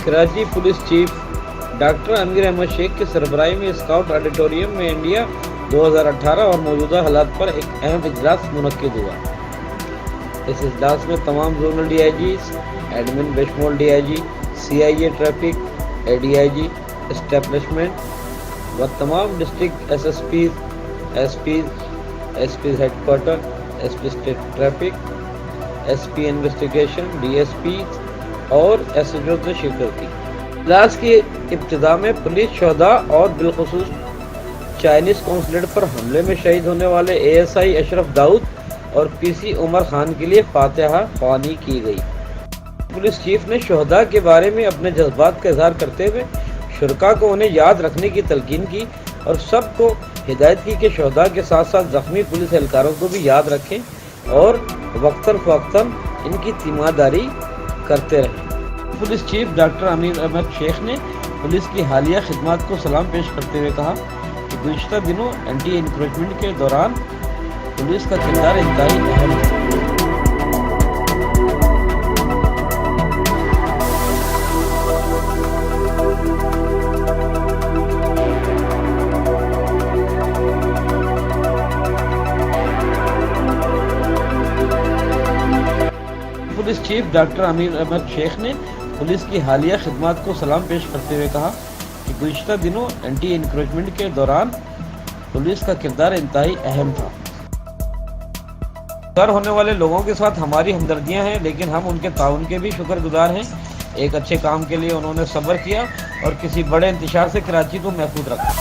Karachi police chief doctor अमीर अहमद शेख की सरबराही में स्काउट ऑडिटोरियम में इंडिया 2018 और मौजूदा हालात पर एक अहम इजलास मुनक्किद हुआ। इस इजलास में तमाम जोनल DIG, एडमिन बशमूल DIG, CIA traffic, ADIG establishment व तमाम district SSPs, SPs headquarter, SP state traffic, SP investigation, DSP और SHO ने शिरकत की। इजलास की इब्तिदा में पुलिस शहदा और बिलखुसूस चाइनीज कौंसलेट पर हमले में शहीद होने वाले ASI अशरफ दाऊद और PC उमर खान के लिए फातिहा ख्वानी की गई। पुलिस चीफ ने शहदा के बारे में अपने जज्बात का इजहार करते हुए शुरका को उन्हें याद रखने की तलकीन की और सबको हिदायत की कि शहदा के साथ साथ जख्मी पुलिस एहलकारों को भी याद रखें और वक्तन फ़वक्तन इनकी तीमारदारी करते रहें। पुलिस चीफ डॉक्टर अमीर अहमद शेख ने पुलिस की हालिया खिदमत को सलाम पेश करते हुए कहा कि गुज़िश्ता दिनों एंटी इंक्रोचमेंट के दौरान पुलिस का किरदार इंतहाई अहम है। पुलिस चीफ डॉक्टर अमीर अहमद शेख ने पुलिस की हालिया खिदमत को सलाम पेश करते हुए कहा कि गुज़िश्ता दिनों एंटी इंक्रोचमेंट के दौरान पुलिस का किरदार इंतहाई अहम था। शिकार होने वाले लोगों के साथ हमारी हमदर्दियां हैं, लेकिन हम उनके ताउन के भी शुक्रगुजार हैं। एक अच्छे काम के लिए उन्होंने सब्र किया और किसी बड़े इंतशार से कराची को महफूज रखा।